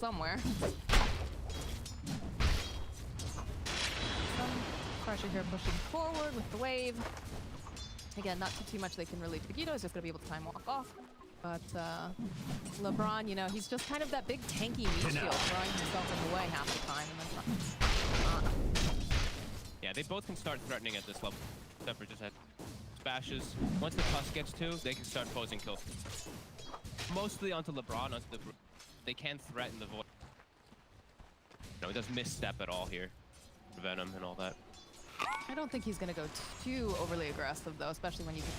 somewhere. Some pressure here pushing forward with the wave. Again, not too much they can really Pigito. He's just going to be able to time walk off. But LeBron, you know, he's just kind of that big tanky meat shield, throwing himself in the way half the time. And then yeah, they both can start threatening at this level. ZipZaper just had spashes. Once the Tusk gets to, they can start posing kills. Mostly onto LeBron, onto the... They can threaten the void. No, it doesn't misstep at all here. Venom and all that. I don't think he's going to go too overly aggressive, though, especially when you can...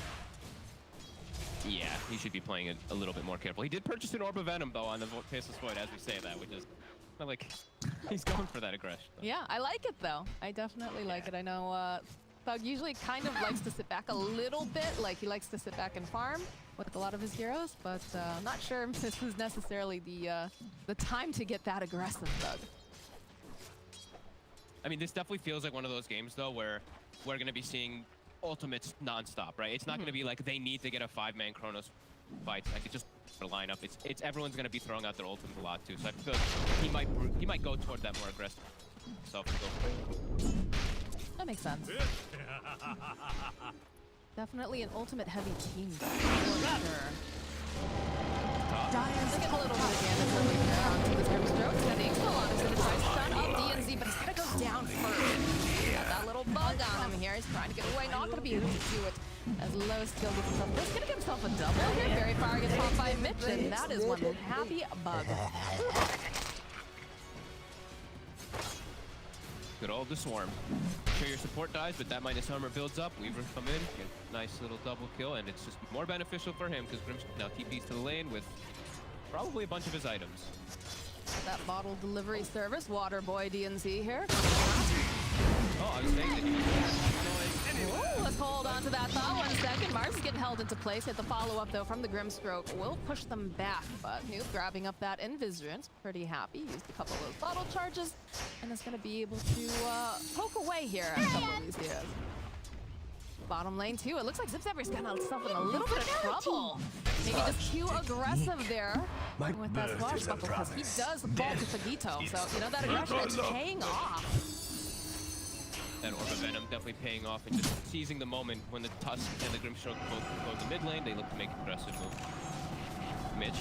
Yeah, he should be playing it a little bit more careful. He did purchase an Orb of Venom, though, on the Faceless Void, as we say that, which is like, he's going for that aggression. Yeah, I like it, though. I definitely like it. I know Thug usually kind of likes to sit back a little bit, like he likes to sit back and farm with a lot of his heroes, but I'm not sure if this is necessarily the time to get that aggressive, Thug. I mean, this definitely feels like one of those games, though, where we're going to be seeing ultimates non-stop, right? It's not going to be like they need to get a 5-man Chronos fight. Like, it's just a lineup. It's everyone's going to be throwing out their ultimates a lot, too. So I feel like he might go toward that more aggressive self. That makes sense. Definitely an ultimate-heavy team, for sure. Let's get a little bit of damage early here onto this Grimstroke. Sending still on. He's going to try to stun up DNZ, but he's going to go down first. Got that little bug on him here. He's trying to get away. Not going to be able to do it as Lowskill gets himself. He's going to give himself a double here. Very far gets popped by Mitch, and that is one happy bug. Good old the Swarm. Sure, your support dies, but that minus armor builds up. Weaver come in, get a nice little double kill, and it's just more beneficial for him because Grimstroke now TPs to the lane with probably a bunch of his items. That bottle delivery service, Waterboy DNZ here. Oh, I was saying that you Ooh, let's hold on to that thought 1 second. Mars is getting held into place. Hit the follow-up, though, from the Grimstroke. Will push them back, but Noob grabbing up that Invisurance. Pretty happy. Used a couple of those bottle charges, and is going to be able to poke away here at a couple of these heroes. Bottom lane, too. It looks like ZipZaper's got himself in a little bit of trouble. Maybe just too aggressive there with that swashbuckle, because he does fall to Pigito. So, you know, that aggression is paying off. That Orb of Venom definitely paying off and just seizing the moment when the Tusk and the Grimstroke both go to the mid lane. They look to make an aggressive move. Mitch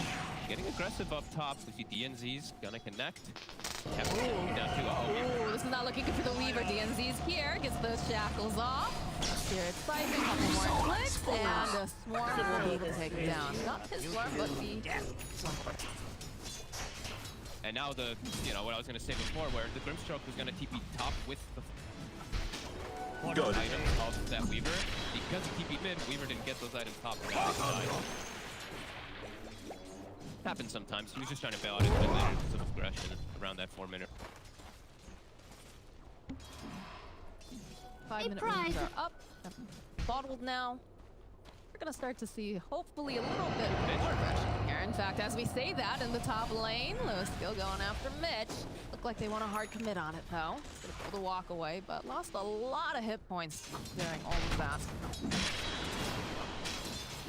getting aggressive up top. We see DNZ's gonna connect. Keptas down to Ooh, this is not looking good for the Weaver. DNZ's here, gets those shackles off. Spirit Spike, a couple more clicks, and the Swarm will be able to take him down. Not his Swarm, but the Swarm. And now the, you know, what I was gonna say before, where the Grimstroke was gonna TP top with the items of that Weaver. Because he TP'd mid, Weaver didn't get those items top. Happens sometimes. He was just trying to bail out into the later some aggression around that 4-minute. 5-minute rings are up. Bottled now. We're gonna start to see, hopefully, a little bit more aggression here. In fact, as we say that in the top lane, Lowskill going after Mitch. Look like they want a hard commit on it, though. He's gonna pull the walk away, but lost a lot of hit points during all of that.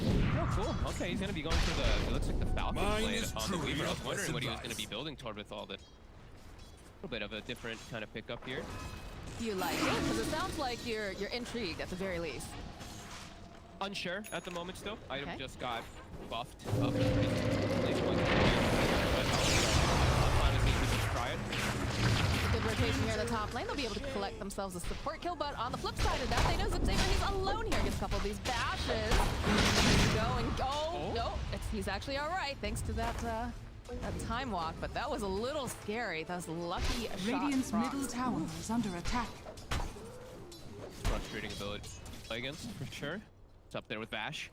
Oh, cool. Okay, he's gonna be going for the, it looks like the Falcon blade on the Weaver. I was wondering what he was gonna be building toward with all the, a little bit of a different kind of pickup here. Do you like it? Because it sounds like you're intrigued at the very least. Unsure at the moment still. Item just got buffed up. Good rotation here in the top lane. They'll be able to collect themselves a support kill, but on the flip side of that, they know ZipZaper, he's alone here. Gets a couple of these bashes. Go and go. Oh, no, he's actually all right, thanks to that time walk, but that was a little scary. That was lucky shot. Radiant's middle tower is under attack. Frustrating ability to play against, for sure. It's up there with Vash.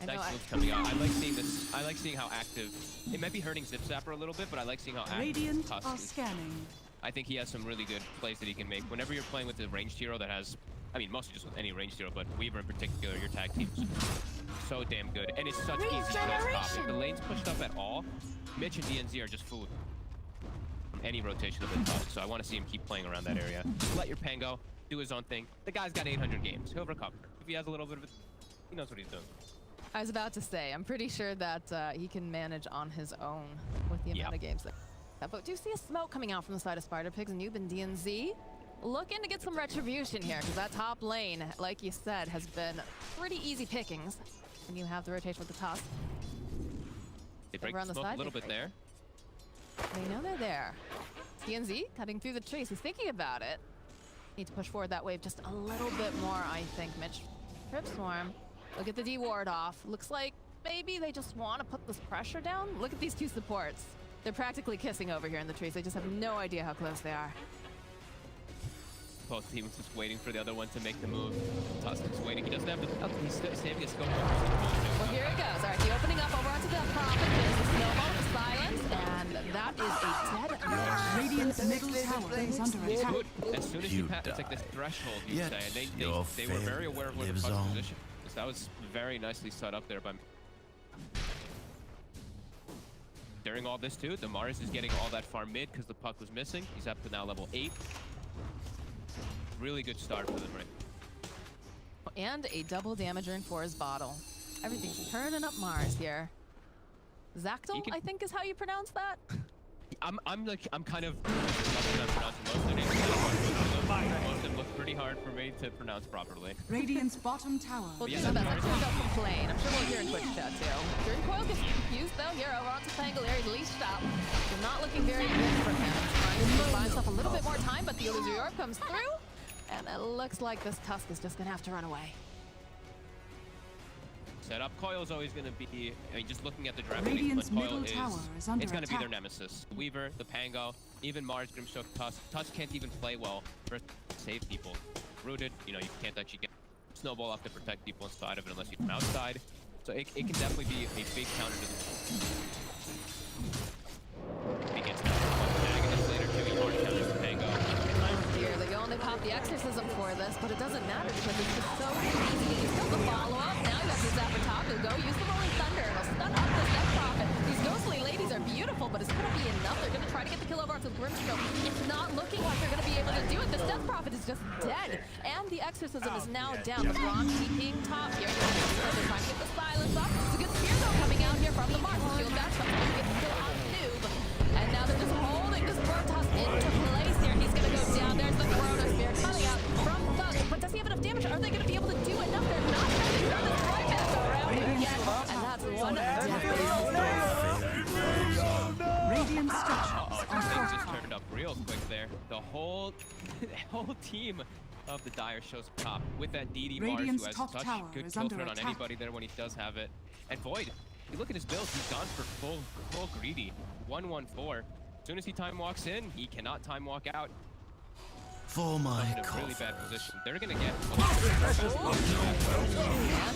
Nice moves coming out. I like seeing this. I like seeing how active. It might be hurting ZipZaper a little bit, but I like seeing how active Radiant Tusk are is. scanning. I think he has some really good plays that he can make. Whenever you're playing with a ranged hero that has, I mean, mostly just with any ranged hero, but Weaver in particular, your tag team's so damn good. And it's such easy to stop. If the lane's pushed up at all, Mitch and DNZ are just food from any rotation of the Tusk. So I want to see him keep playing around that area. Just let your Pango do his own thing. The guy's got 800 games. He'll recover. If he has a little bit of it, he knows what he's doing. I was about to say, I'm pretty sure that he can manage on his own with the amount of games that. But do you see a smoke coming out from the side of Spider Pigs? And you've been DNZ looking to get some retribution here, because that top lane, like you said, has been pretty easy pickings. And you have the rotation with the Tusk. They break Over on the the smoke side, a little bit there. They know they're there. DNZ cutting through the trees. He's thinking about it. Need to push forward that wave just a little bit more, I think. Mitch, Trip Swarm. Look at the D ward off. Looks like maybe they just want to put this pressure down. Look at these two supports. They're practically kissing over here in the trees. They just have no idea how close they are. Both teams just waiting for the other one to make the move. Tusk is waiting. He doesn't have the. Oh, he's saving his scope. Well, here it goes. All right, he opening up over onto the Prophet. There's the snowball with silence, and that is a dead match. Radiant's middle tower is under attack. As soon as you pass, it's like this threshold, you say. And they were very aware of where the Tusk's position. So that was very nicely set up there by. During all this too, the Mars is getting all that far mid because the puck was missing. He's up to now level 8. Really good start for them, right? And a double damager in for his bottle. Everything's turning up Mars here. Zactyl, I think is how you pronounce that. I'm kind of pronouncing most of their names. Most of them look pretty hard for me to pronounce properly. Radiant's bottom tower. Well, do the best. I'm sure they'll complain. I'm sure we'll hear in Twitch chat too. During Coil gets confused though. Here over onto Pangolier, he's leashed up. So not looking very good for him. Trying to buy himself a little bit more time, but the Illusory Orb comes through. And it looks like this Tusk is just gonna have to run away. Setup. Coil's always going to be, I mean, just looking at the draft, Radiant's Coil middle tower is under it's going to be attack. their nemesis. Weaver, the Pango, even Mars, Grimstroke, Tusk. Tusk can't even play well for save people. Rooted, you know, you can't actually get snowball off to protect people inside of it unless you're from outside. So it can definitely be a big counter to the against Gaidys later too. Hard counter to Pango. Here they go and they pop the exorcism for this, but it doesn't matter because it's just so easy. You still the follow-up. Now you have the ZipZaper top. He'll go use the rolling thunder. It'll stun up this Death Prophet. These ghostly ladies are beautiful, but it's gonna be enough. They're gonna try to get the kill over onto Grimstroke. It's not looking like they're gonna be able to do it. This Death Prophet is just dead. And the exorcism is now down. LeBron TPing top here. They're trying to get the silence off. It's a good spear though coming out here from the Mars. Shield dash, but he's gonna get the kill on Noob. And now they're just holding this Tusk into place here. He's gonna go down. There's the Corona Spear coming out from Thug. But does he have enough damage? Are they gonna be able to do enough? They're not going to throw this right back around again. And that's one Radiant structures are Things just fortified. turned up real quick there. The whole team of the Dire shows up top with that DD Mars Radiant's who has top such tower good is kill under threat on attack. anybody there when he does have it. And Void, you look at his build, he's gone for full greedy. 1-1-4. As soon as he time walks in, he cannot time walk out. For my In a really bad position. They're gonna get. And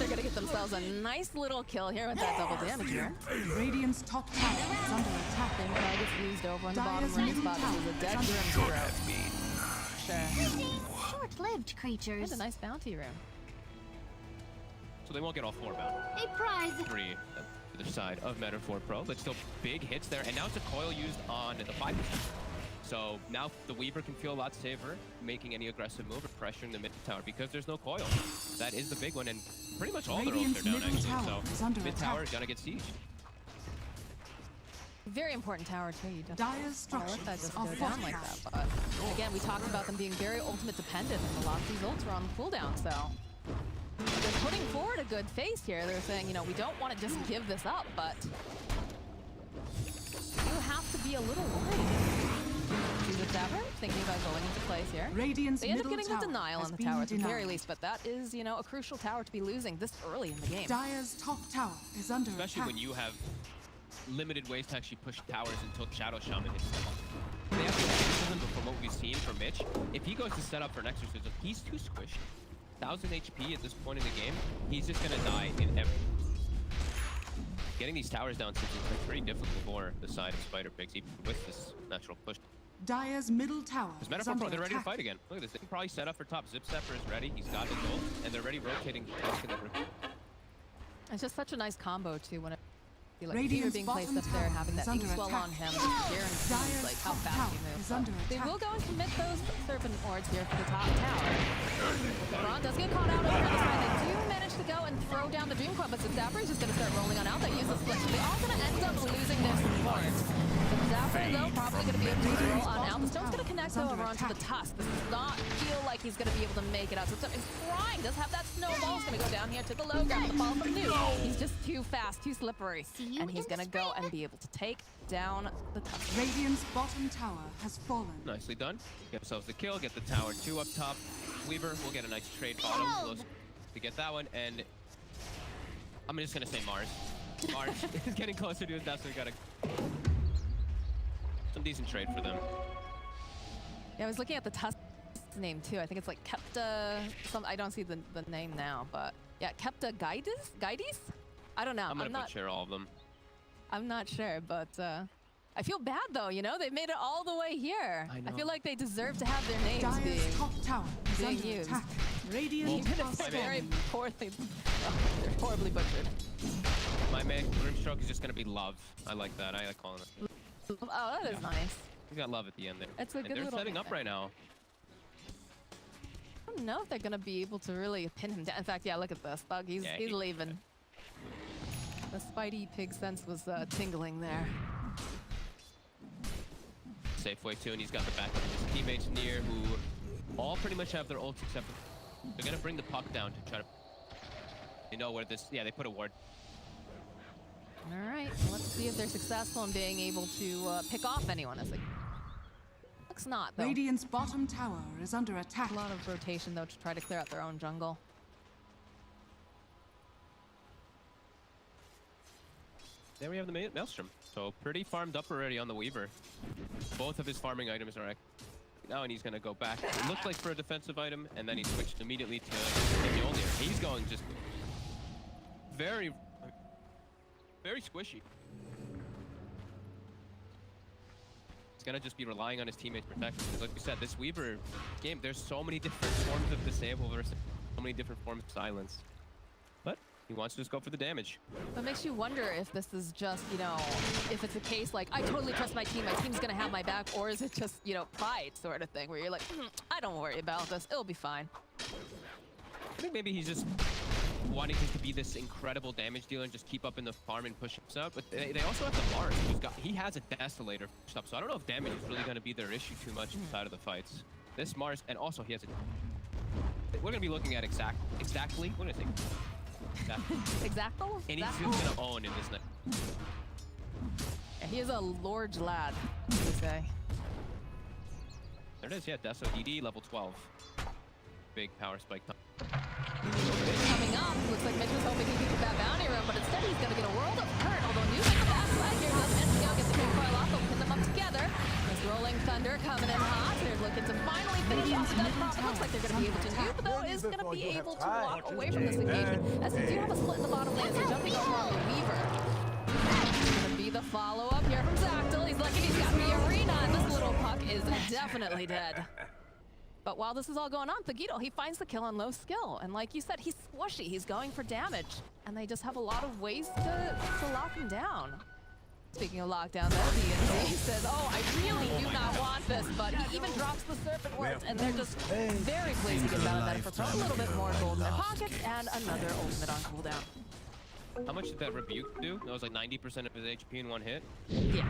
they're gonna get themselves a nice little kill here with that double damage here. Radiant's top tower is under attack. Then Craig gets used over on the bottom Dire's right middle spot. This tower is a is dead under Grimstroke. Sure. Short-lived creatures. And a nice bounty room. So they won't get all 4 bound. A prize. 3 to the side of Meta4Pro, but still big hits there. And now it's a coil used on the 5. So now the Weaver can feel a lot safer making any aggressive move or pressuring the mid tower because there's no coil. That is the big one, and pretty much all their ults are down Radiant's middle actually. tower is So under mid attack. tower is gonna get sieged. Very important tower too. You don't Dire's want to let that structures just are go down like that. fortified. But again, we talked about them being very ultimate dependent, and a lot of these ults were on the cooldown. So they're putting forward a good face here. They're saying, you know, we don't want to just give this up, but you have to be a little worried. ZipZaper thinking about going into place here. Radiant's They end up middle getting the tower denial has on the been tower at the very denied. least, but that is, you know, a crucial tower to be losing this early in the game. Dire's top tower is under Especially attack. when you have limited ways to actually push towers until Shadow Shaman hits them. They have the exorcism, but from what we've seen from Mitch, if he goes to set up for an exorcism, he's too squished. 1000 HP at this point in the game, he's just gonna die in every. Getting these towers down since it's been pretty difficult for the side of Spider Pigs, even with this natural push. Dire's middle tower Because is under Meta4Pro, they're ready to attack. fight again. Look at this, they can probably set up for top. ZipZaper is ready, he's got his ult, and they're ready rotating Tusk and the It's just such a nice combo too when it see like Peter Radiant's being placed bottom up there, tower having that is under ink swell attack. on him, guarantees Dire's like how top fast tower he moves. is under They attack. will go and commit those serpent wards here for the top tower. LeBron does get caught out over on the side. They do manage to to go and throw down the Dream Club, but ZipZaper is just going to start rolling on out. They use the split. They're all going to end up losing their support. ZipZaper, though, probably going to be able to roll on out. The Stone's going to connect over onto the Tusk. This does not feel like he's going to be able to make it out. ZipZaper is trying. Does have that snowball. He's going to go down here to the low ground. The ball from New. He's just too fast, too slippery. And he's going to go and be able to take down the Tusk. Radiant's bottom tower has fallen. Nicely done. Get ourselves the kill, get the tower 2 up top. Weaver, we'll get a nice trade bottom to get that one, and I'm just gonna say Mars. Mars is getting closer to his death, so we gotta some decent trade for them. Yeah, I was looking at the Tusk name too. I think it's like Kepta. I don't see the name now, but yeah, Kepta Gaidys. I don't know. I'm gonna butcher all of them. I'm not sure, but I feel bad though. You know, they've made it all the way here. I feel like they deserve to have their names Dire's top tower is being under used. attack. Radiant Even if has they're very fallen. poorly, they're horribly butchered. My man Grimstroke is just gonna be love. I like that. I like calling it. Oh, that is nice. We got love at the end there. It's a and good they're little setting up right now. I don't know if they're gonna be able to really pin him down. In fact, yeah, look at this. Bug, he's leaving. The Spidey pig sense was tingling there. Safeway too, and he's got the back of his teammates near, who all pretty much have their ults except for they're gonna bring the puck down to try to. You know where this? Yeah, they put a ward. All right, let's see if they're successful in being able to pick off anyone. As looks not though. Radiant's bottom tower is under attack. A lot of rotation though to try to clear out their own jungle. There we have the Maelstrom. So pretty farmed up already on the Weaver. Both of his farming items are now, and he's gonna go back. It looked like for a defensive item, and then he switched immediately to Pangolier. He's going just very squishy. He's gonna just be relying on his teammates' protection. Because like we said, this Weaver game, there's so many different forms of disable versus so many different forms of silence. But he wants to just go for the damage. It makes you wonder if this is just, you know, if it's a case like, I totally trust my team's gonna have my back, or is it just, you know, pride sort of thing, where you're like, I don't worry about this, it'll be fine. I think maybe he's just wanting to be this incredible damage dealer and just keep up in the farm and push him out. But they also have the Mars, he has a Desolator up, so I don't know if damage is really gonna be their issue too much inside of the fights. This Mars, and also he has a... We're gonna be looking at exactly, what do I think? Exactly. And he's just gonna own in this night. Yeah, he is a large lad, I would say. There it is, yeah, Deso DD level 12. Big power spike. Coming up, looks like Mitch was hoping he could get that bounty room, but instead he's gonna get a world of hurt, although New on the backside here does Mitch get the big coil off, they'll pin them up together. This Rolling Thunder coming in hot. They're looking to finally finish off the death profit. Looks like they're gonna be able to do, but though is gonna be able to walk away from this engagement, as they do have a split in the bottom lane, so jumping over on the Weaver. It's gonna be the follow-up here from Zactyl. He's lucky he's got the arena, and this little puck is definitely dead. But while this is all going on, Pigito, he finds the kill on Lowskill. And like you said, he's squishy, he's going for damage. And they just have a lot of ways to lock him down. Speaking of lockdown, though, he says, oh, I really do not want this, but he even drops the Serpent Words, and they're just very pleased to get out of Meta4Pro. A little bit more gold in their pockets, and another ultimate on cooldown. How much did that Rebuke do? That was like 90% of his HP in one hit? Yeah.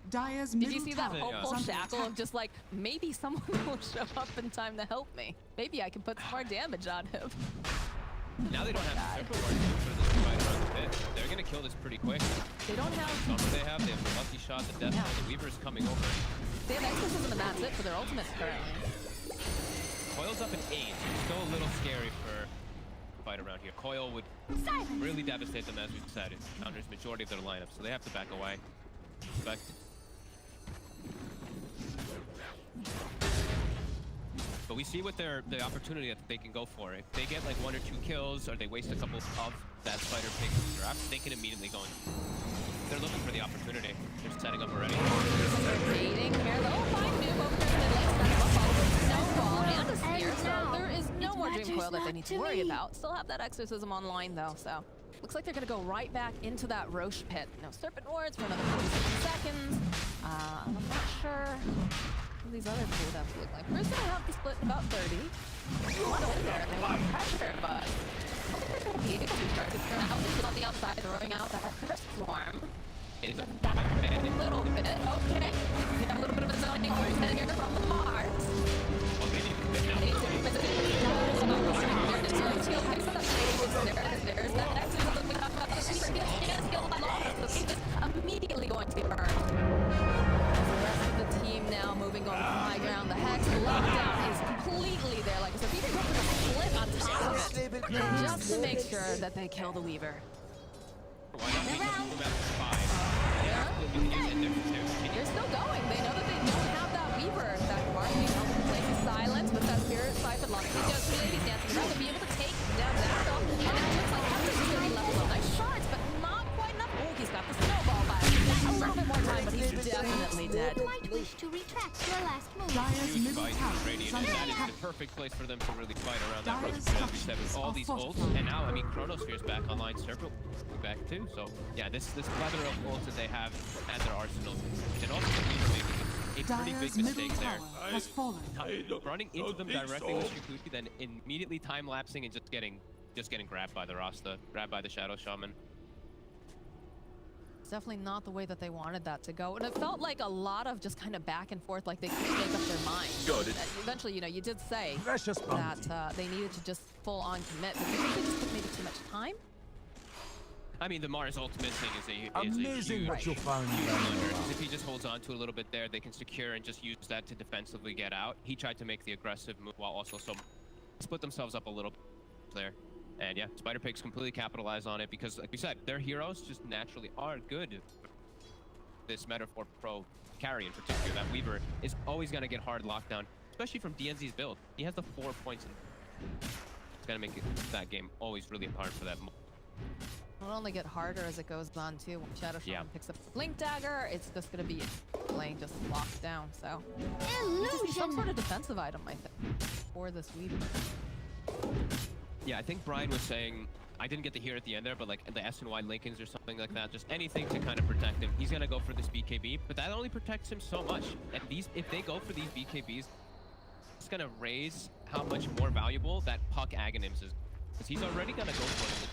Dire's Did middle you see that tower hopeful is under shackle attack. of just like, maybe someone will show up in time to help me. Maybe I can put some more damage on him. Now they don't have the Serpent Ward for this fight around the pit. They're gonna kill this pretty quick. They don't have... They have the Lucky Shot, the Death Knell, the Weaver's coming over. They have Exorcism and that's it for their ultimates currently. Coil's up in 8. Still a little scary for a fight around here. Coil would really devastate them, as we decided. Counters majority of their lineup, so they have to back away. Respect. But we see what the opportunity that they can go for. If they get like 1 or 2 kills, or they waste a couple of that Spider Pig draft, they can immediately go in. They're looking for the opportunity. They're setting up already. They're baiting here though. Find Noob over there in the mid lane. That's a snowball and a spear, so there is no more Dream Coil that they need to worry about. Still have that Exorcism online though, so looks like they're gonna go right back into that Roche pit. No Serpent Wards for another 47 seconds. I'm not sure these other cooldowns look like? We're gonna have to split about 30. They want to win there, they want pressure, but I don't think they're gonna be able to start to turn out. This is on the outside, throwing out that first swarm. It's a little bit, okay. We have a little bit of a zoning overhead here from the Mars. There's that X is looking up about the super skill immediately going to get burned. The rest of the team now moving over from high ground. The Hex lockdown is completely there. Like I said, even go for the split on top of it, just to make sure that they kill the Weaver. They're still going. They know that they don't have that Weaver. In fact, Martin held in place of silence with that Spirit Siphon lock. He does ladies dancing around to be able to take down that though. And now it looks like Keptas is going to be left alone. Nice shards, but not quite enough. Oh, he's got the snowball back. A little bit more time, but he's definitely dead. You might wish to retract your last move. Dire's Huge middle fight tower with is Radiant, under and that attack. is the perfect place for them to really fight around that Dire's Roach with all these structures ults. are And now, I mean, Chronosphere's back online, Serpent back too. So, yeah, this plethora of ults that they have at their arsenal. And also, the Weaver making a pretty big Dire's middle mistake there. tower has fallen. Running into them directly with Shukuchi, then immediately time-lapsing and just getting grabbed by the Rasta, grabbed by the Shadow Shaman. It's definitely not the way that they wanted that to go. And it felt like a lot of just kind of back and forth, like they couldn't make up their minds. Got it. Eventually, you know, you did say Precious that they needed to just full on commit, but you think they just took maybe too much time? I mean, the Mars ultimate thing is a Amazing huge, what you'll find. huge blunder. 'Cause if he just holds on to a little bit there, they can secure and just use that to defensively get out. He tried to make the aggressive move while also split themselves up a little bit there. And yeah, Spider Pigs completely capitalize on it because, like we said, their heroes just naturally are good. This Meta4Pro carry in particular, that Weaver, is always going to get hard lockdown, especially from DNZ's build. He has the 4 points in. It's going to make that game always really hard for that. It'll only get harder as it goes on too. When Shadow Shaman Yeah. picks up the Blink Dagger, it's just going to be playing just locked down. So Illusion. some sort of defensive item, I think, for this Weaver. Yeah, I think Brian was saying, I didn't get to hear at the end there, but like the S and Y Lincolns or something like that, just anything to kind of protect him. He's gonna go for this BKB, but that only protects him so much. And if they go for these BKBs, it's gonna raise how much more valuable that Puck Aghanims is. Because he's already gonna go for it.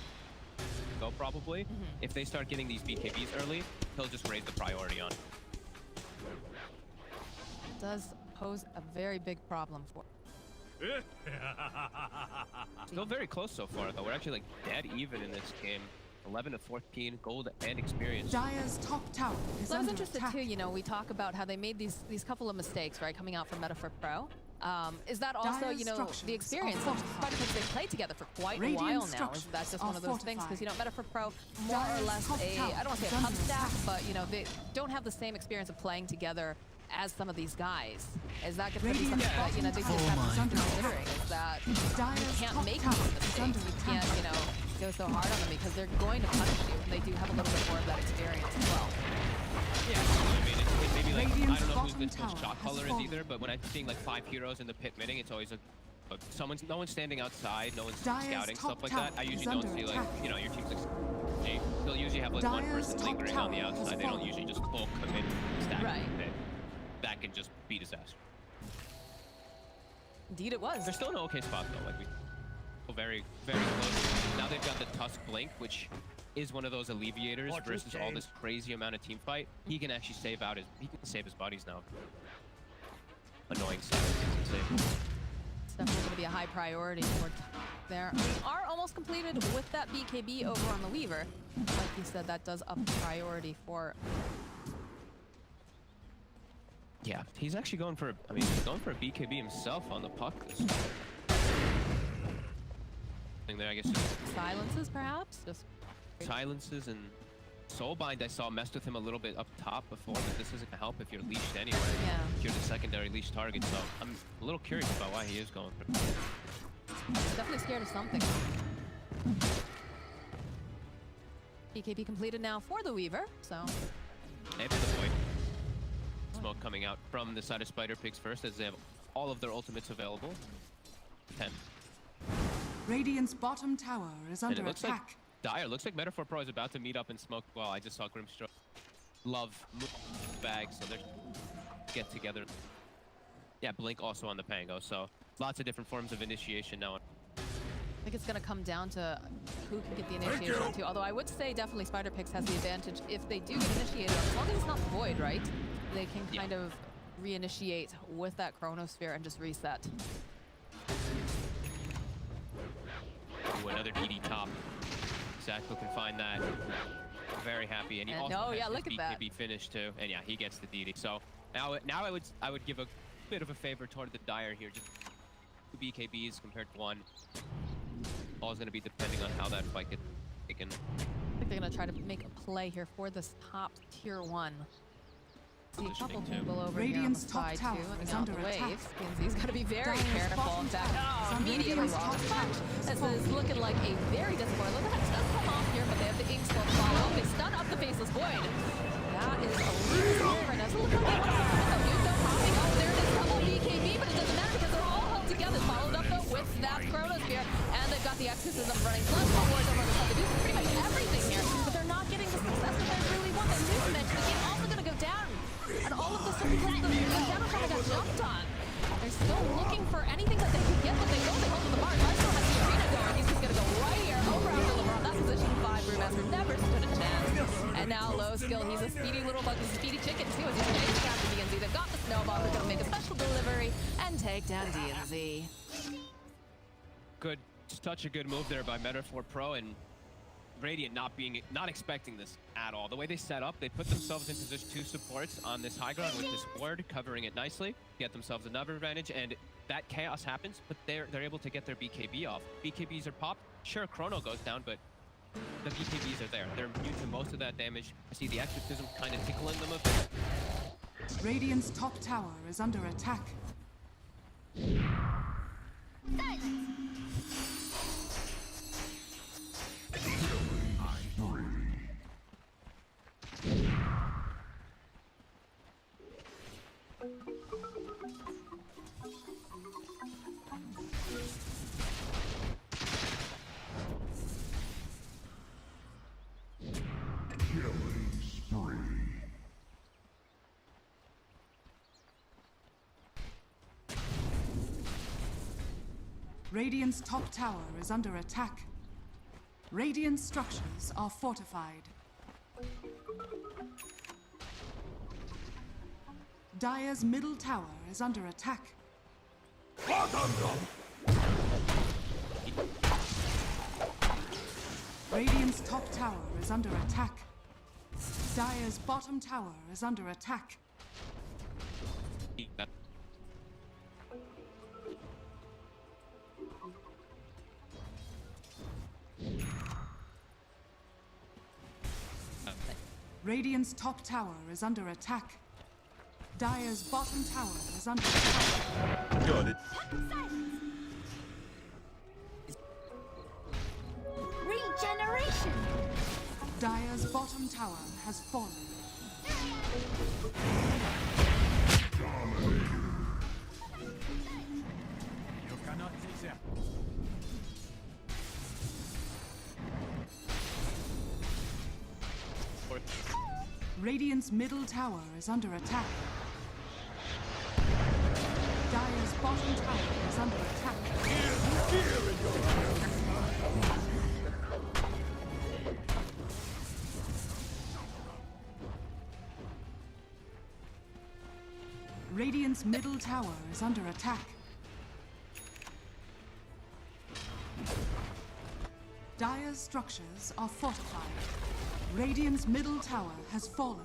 Go probably. If they start getting these BKBs early, he'll just raise the priority on. It does pose a very big problem for. Still very close so far, though. We're actually like dead even in this game. 11 to 14, gold and experience. Dire's top tower is So I was under interested attack. too, you know, we talk about how they made these couple of mistakes, right, coming out from Meta4Pro. Is that also, Dire's you know, structures the experience are of Spider Pigs? They played together for quite a Radiant while now. structures That's just are one of those things because, you know, fortified. Meta4Pro, more or Dire's less top a, tower I don't want to is say a pub under stack, attack. but, you know, they don't have the same experience of playing together as some of these guys. Is that going to be Radiant something that, you know, they just bottom have tower to is be under considering? Is that you Dire's can't top make tower these is mistakes. under You attack. can't, you know, go so hard on them because they're going to punish you and they do have a little bit more of that experience as well. Yeah, I mean, it's maybe like, I Radiant's don't know who's bottom the tower shot has caller is fallen. either, but when I'm seeing like 5 heroes in the pit minning, it's always no one's standing outside, no one's Dire's scouting, top stuff like that. tower I usually is don't under see like, attack. you know, your team's like, they'll usually have like one Dire's person top lingering on the tower has outside. They don't fallen. usually just full commit stack Right. in the pit. That can just be disaster. Indeed it was. They're still in an okay spot though, like very, very close. Now they've got the Tusk Blink, which is one of those alleviators Watch versus your all game. this crazy amount of team fight. He can actually save his buddies now. Annoying stuff. It's definitely going to be a high priority for there. We are almost completed with that BKB over on the Weaver. Like you said, that does up the priority for. Yeah, he's actually going for, he's going for a BKB himself on the Puck. Thing there, I guess, just Silences, perhaps? Just silences and Soulbind I saw messed with him a little bit up top before, but this isn't gonna help if you're leashed anyway. Yeah. If you're the secondary leash target, so I'm a little curious about why he is going for it. definitely scared of something. BKB completed now for the Weaver, so. And for the Void. Smoke coming out from the side of Spider Pigs first as they have all of their ultimates available. 10. Radiant's bottom tower is And under it looks attack. like Dire. Looks like Meta4Pro is about to meet up and smoke. Well, I just saw Grimstroke. Love bag, so they're get together. Yeah, Blink also on the Pango, so lots of different forms of initiation now. I think it's going to come down to who can get the initiation on too. Although I would say definitely Spider Pigz has the advantage if they do get initiated. As long as it's not Void, right? They can kind of reinitiate with that Chronosphere and just reset. Ooh, another DD top. Zacko can find that. Very happy, and he also oh has yeah, his look at that. BKB finish too, and yeah, he gets the DD. So now I would give a bit of a favor toward the Dire here, just 2 BKBs compared to 1. All is going to be depending on how that fight gets taken. I think they're going to try to make a play here for this top tier 1. See a couple people over Radiant's here on the top side tower too, is out under the way. attack. Pigzs got to be very Dire's careful. bottom In fact, tower is immediately Radiant's lost top the tower match. is This falling. is looking like a very disappointing. Look at that does come off here, but they have the ink swap follow. They stun up the Faceless Void. That is a little scary right now. So look like they want to find the Nuke popping up. There it is, double BKB, but it doesn't matter because they're all held together. Followed up though with that Chronosphere, and they've got the exorcism running. Plus, all wars over on the side. They do pretty much everything here, but they're not getting the success that they really want. That Nuke Mitch, the game also going to go down. And all of the supports that the Shaman kind of got jumped on. They're still looking for anything that they can get, but they know they hold to the mark. I still have the arena going. He's just going to go right here over after LeBron. That's position 5. Brewmaster never stood a chance. And now Lowskill, he's a speedy little bug, a speedy chicken. See what he's chasing after DNZ. They've got the snowball. They're going to make a special delivery and take down DNZ. Good, such a good move there by Meta4Pro, and Radiant not expecting this at all. The way they set up, they put themselves in position 2 supports on this high ground with this ward covering it nicely, get themselves another advantage, and that chaos happens, but they're able to get their BKB off. BKBs are popped. Sure, Chrono goes down, but the BKBs are there. They're immune to most of that damage. I see the exorcism kind of tickling them a bit. Radiant's top tower is under attack. Silence. Radiant's top tower is under attack. Radiant structures are fortified. Dire's middle tower is under attack. Radiant's top tower is under attack. Dire's bottom tower is under attack. Radiant's top tower is under attack. Dire's bottom tower is under attack. Got it. Regeneration. Dire's bottom tower has fallen. You cannot take them. Radiant's middle tower is under attack. Dire's bottom tower is under attack. Radiant's middle tower is under attack. Dire's structures are fortified. Radiant's middle tower has fallen.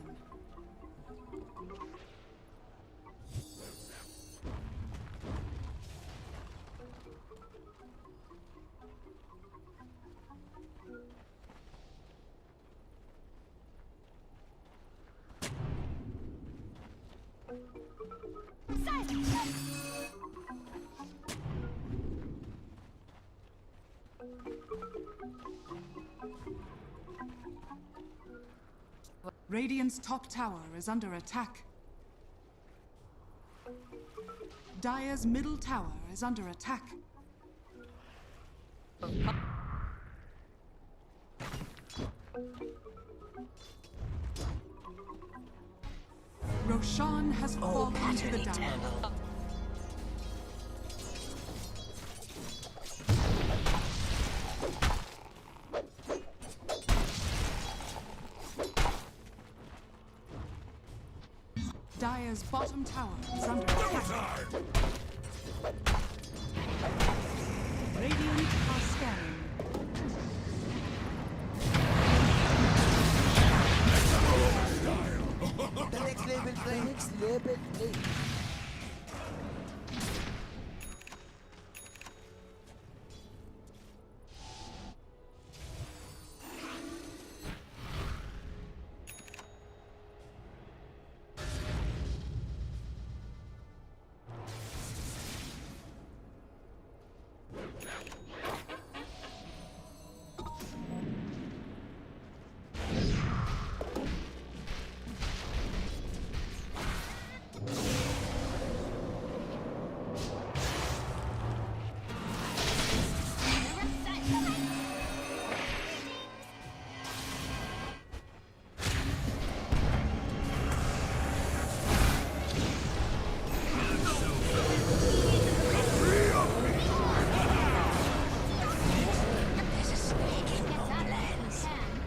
Radiant's top tower is under attack. Dire's middle tower is under attack. Roshan has fallen to the down. Dire's bottom tower is under attack. Radiant are scanning. The next level play. Next level play.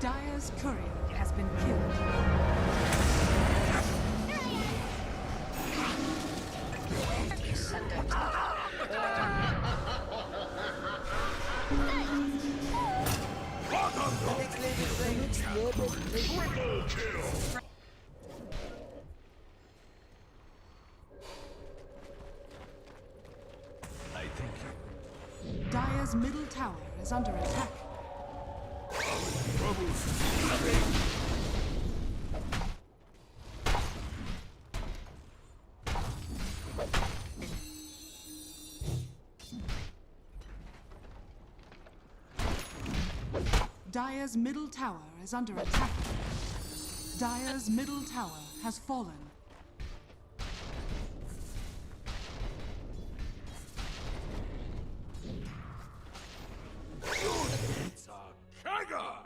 Dire's courier has been killed. The next level play. Next level play. I thank you. Dire's middle tower is under attack. Dire's middle tower is under attack. Dire's middle tower has fallen. It's a kegger!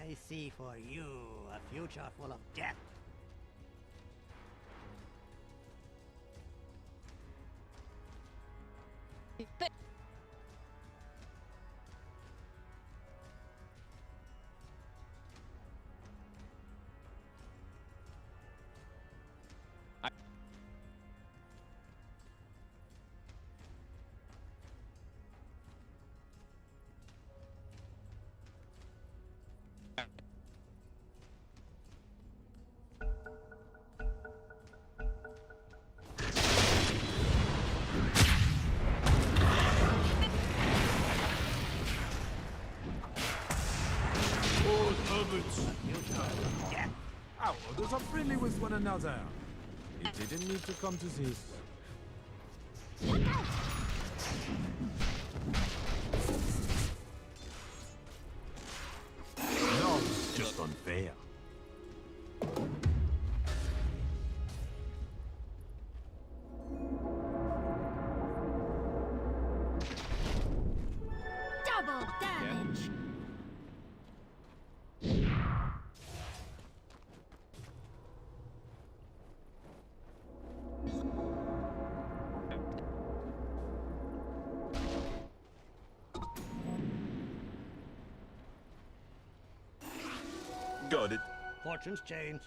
I see for you a future full of death. Cowards are friendly with one another. It didn't need to come to this. No, it's just unfair. Double damage. Got it. Fortunes change.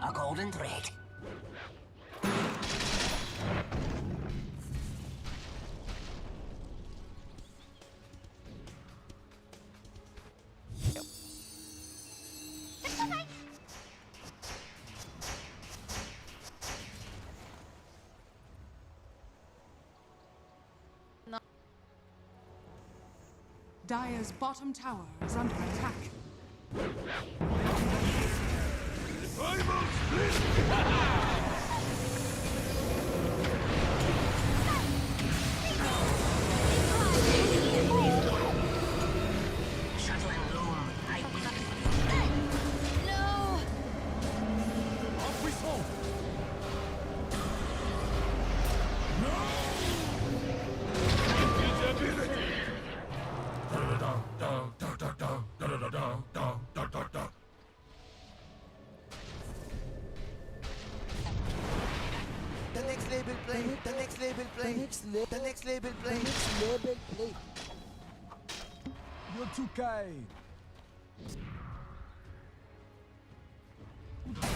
A golden thread. Dire's bottom tower is under attack. Shuttle and loom. I No. Off we fall. The next label play. The next label play. The next label play. You're too kind.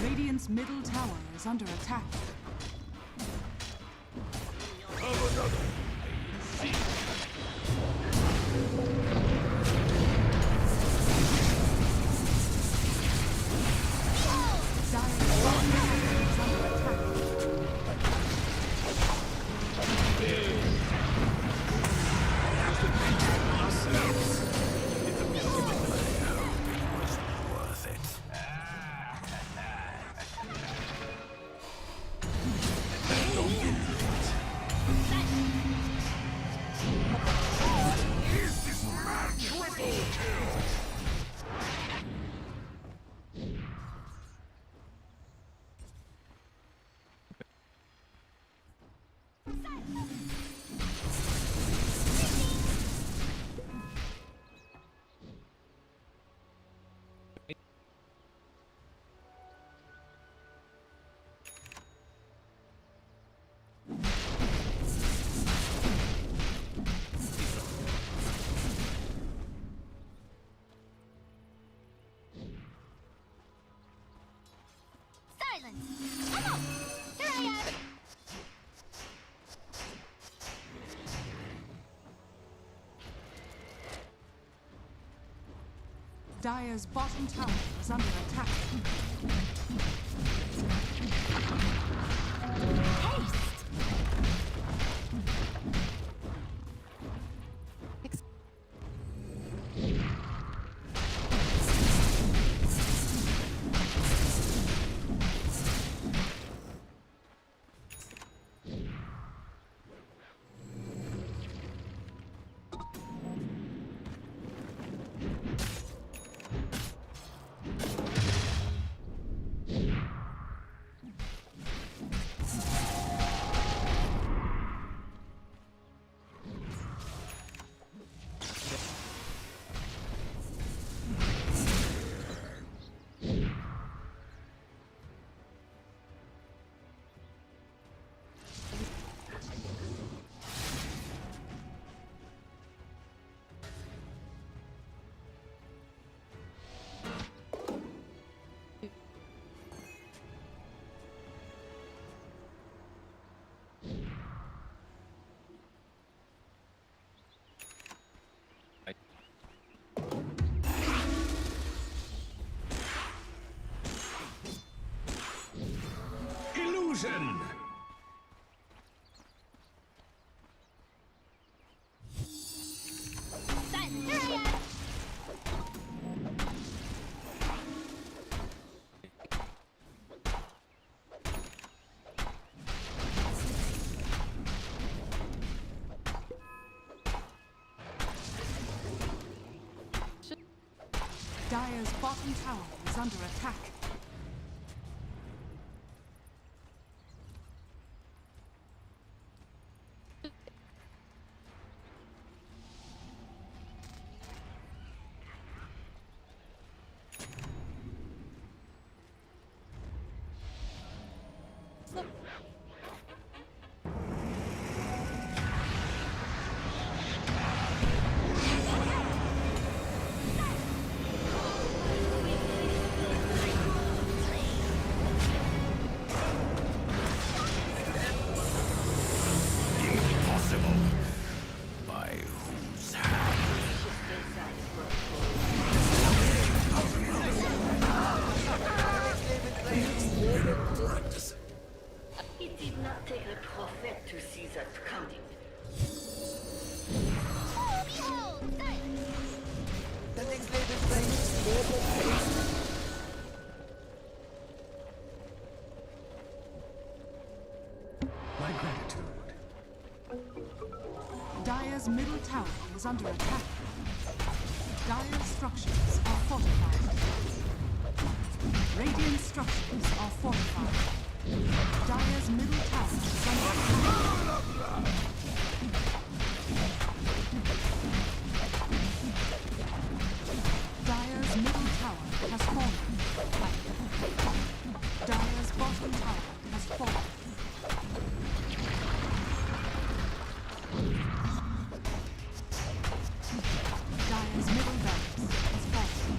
Radiant's middle tower is under attack. Dire's bottom tower is under attack. Worth it. Silence. Come on. Here I am. Dire's bottom tower is under attack. Haste. Illusion! Dire's bottom tower is under attack. It did not take a prophet to see that coming. The next label play. My gratitude. Dire's middle tower is under attack. Dire's structures are fortified. Radiant structures are fortified. Dire's middle tower is under attack. Dire's middle tower has fallen. Dire's bottom tower has fallen. Dire's middle barracks has fallen.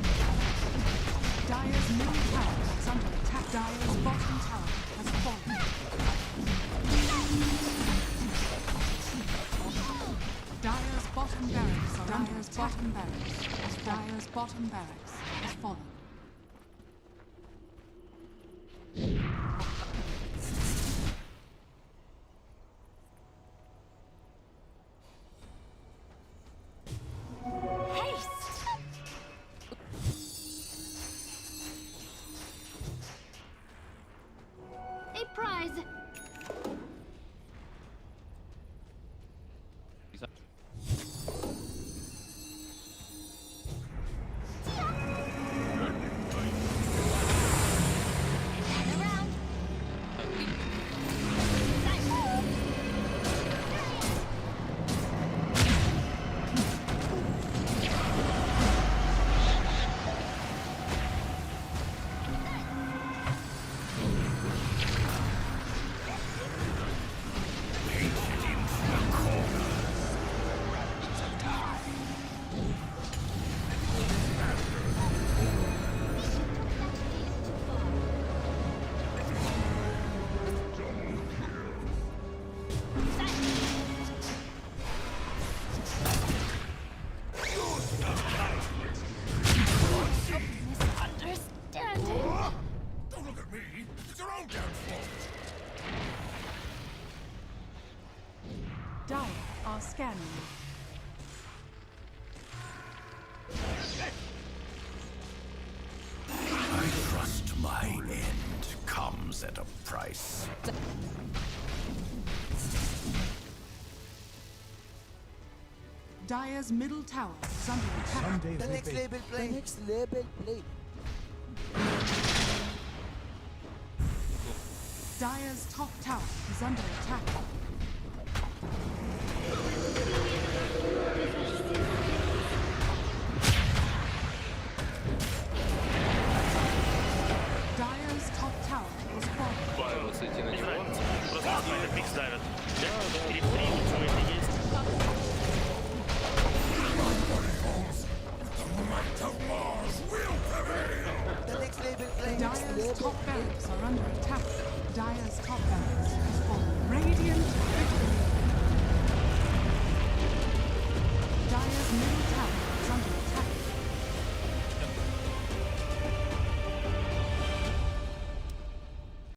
Dire's middle tower is under attack. Dire's bottom tower has fallen. Dire's bottom barracks are under attack. Dire's bottom barracks has fallen. A prize. He's up. Around. Misunderstanding. Don't look at me. It's your own damn fault. Dire are scanning. I trust my end comes at a price. Dire's middle tower is under attack. Someday The we'll next be- label play. The next label play. Dire's top tower is under attack. Dire's top tower was fallen. Просто нормально Pigzs давят. Или в 3 лучше это есть. The next label play. Dire's top barracks are under attack. Dire's top barracks